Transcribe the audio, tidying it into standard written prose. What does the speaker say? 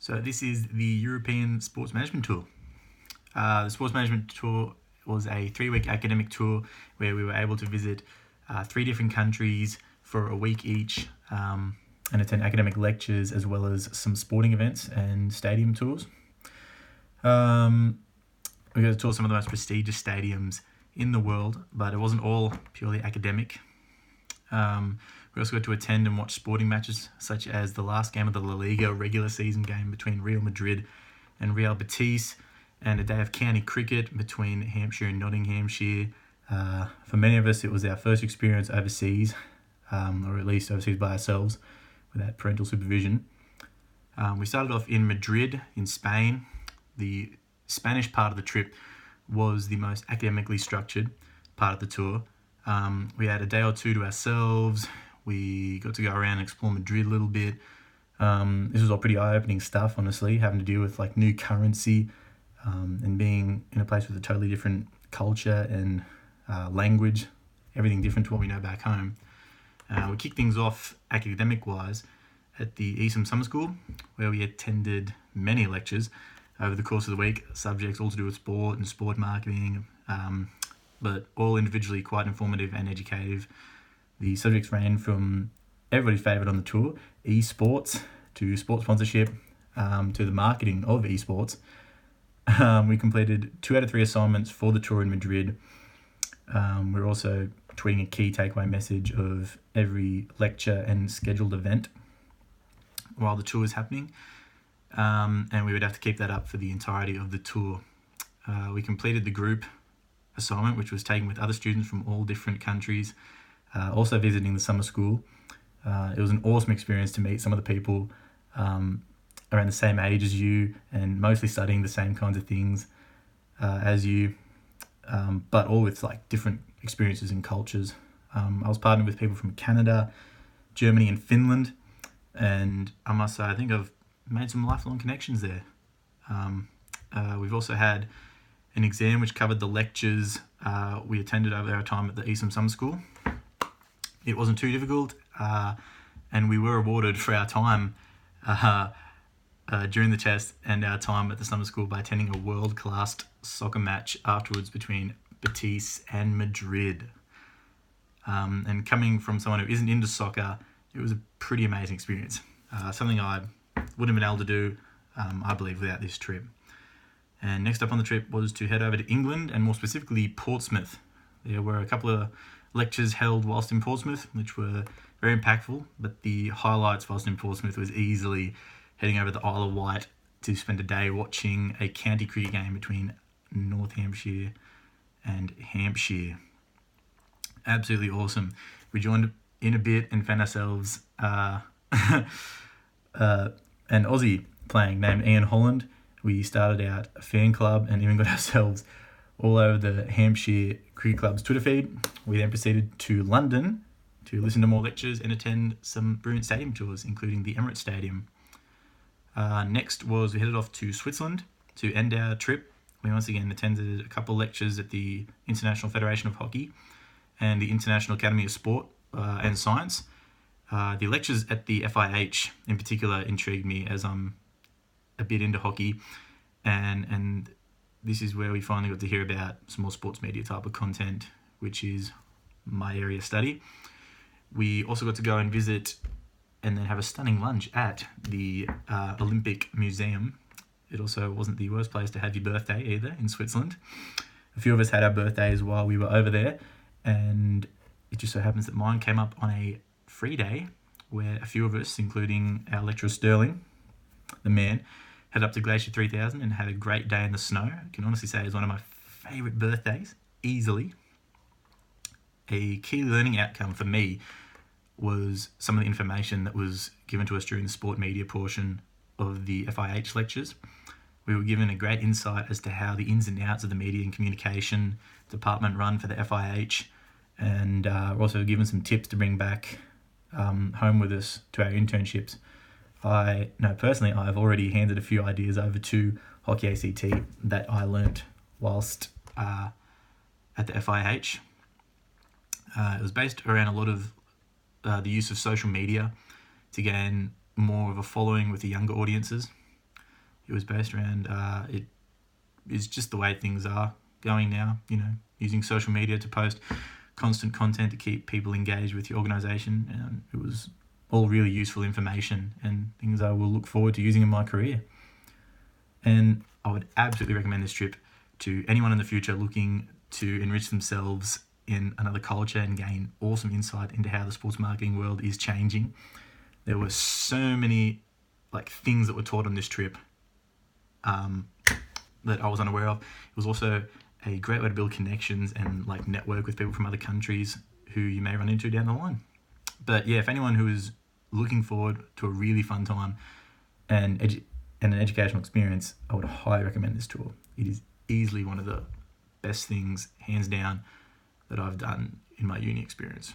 So this is the European Sports Management Tour. The Sports Management Tour was a 3-week academic tour where we were able to visit 3 different countries for a week each and attend academic lectures as well as some sporting events and stadium tours. We got to tour some of the most prestigious stadiums in the world, but it wasn't all purely academic. We also got to attend and watch sporting matches such as the last game of the La Liga regular season game between Real Madrid and Real Betis, and a day of county cricket between Hampshire and Nottinghamshire. For many of us, it was our first experience overseas, or at least overseas by ourselves, without parental supervision. We started off in Madrid, in Spain. The Spanish part of the trip was the most academically structured part of the tour. We had a day or two to ourselves. We got to go around and explore Madrid a little bit. This was all pretty eye-opening stuff, honestly, having to deal with like new currency and being in a place with a totally different culture and language, everything different to what we know back home. We kicked things off academic-wise at the Eastham Summer School, where we attended many lectures over the course of the week, subjects all to do with sport and sport marketing, but all individually quite informative and educative. The subjects ran from everybody's favourite on the tour, esports, to sports sponsorship, to the marketing of esports. We completed 2 out of 3 assignments for the tour in Madrid. We're also tweeting a key takeaway message of every lecture and scheduled event while the tour was happening. And we would have to keep that up for the entirety of the tour. We completed the group assignment, which was taken with other students from all different countries, also visiting the summer school. It was an awesome experience to meet some of the people around the same age as you and mostly studying the same kinds of things as you, but all with like different experiences and cultures. I was partnered with people from Canada, Germany and Finland, and I must say I think I've made some lifelong connections there. We've also had an exam which covered the lectures we attended over our time at the Eastham Summer School. It wasn't too difficult, and we were awarded for our time during the test and our time at the summer school by attending a world-class soccer match afterwards between Betis and Madrid. And coming from someone who isn't into soccer, it was a pretty amazing experience. Something I wouldn't have been able to do, I believe, without this trip. And next up on the trip was to head over to England, and more specifically Portsmouth. There were a couple of lectures held whilst in Portsmouth, which were very impactful, but the highlights whilst in Portsmouth was easily heading over to the Isle of Wight to spend a day watching a county cricket game between North Hampshire and Hampshire. Absolutely awesome. We joined in a bit and found ourselves an Aussie playing named Ian Holland. We started out a fan club and even got ourselves all over the Hampshire Cricket Club's Twitter feed. We then proceeded to London to listen to more lectures and attend some brilliant stadium tours, including the Emirates Stadium. Next was we headed off to Switzerland to end our trip. We once again attended a couple of lectures at the International Federation of Hockey and the International Academy of Sport and Science. The lectures at the FIH in particular intrigued me, as I'm a bit into hockey, and this is where we finally got to hear about some more sports media type of content, which is my area of study. We also got to go and visit and then have a stunning lunch at the Olympic Museum. It also wasn't the worst place to have your birthday either in Switzerland. A few of us had our birthdays while we were over there, and it just so happens that mine came up on a free day where a few of us, including our lecturer Sterling, the man, headed up to Glacier 3000 and had a great day in the snow. I can honestly say it was one of my favourite birthdays, easily. A key learning outcome for me was some of the information that was given to us during the sport media portion of the FIH lectures. We were given a great insight as to how the ins and outs of the media and communication department run for the FIH, and we're also given some tips to bring back home with us to our internships. Personally, I've already handed a few ideas over to Hockey ACT that I learnt whilst at the FIH. It was based around a lot of the use of social media to gain more of a following with the younger audiences. It was based around it is just the way things are going now, using social media to post constant content to keep people engaged with your organisation. And it was all really useful information and things I will look forward to using in my career. And I would absolutely recommend this trip to anyone in the future looking to enrich themselves in another culture and gain awesome insight into how the sports marketing world is changing. There were so many things that were taught on this trip that I was unaware of. It was also a great way to build connections and network with people from other countries who you may run into down the line. But yeah, if anyone who is looking forward to a really fun time and an educational experience, I would highly recommend this tour. It is easily one of the best things, hands down, that I've done in my uni experience.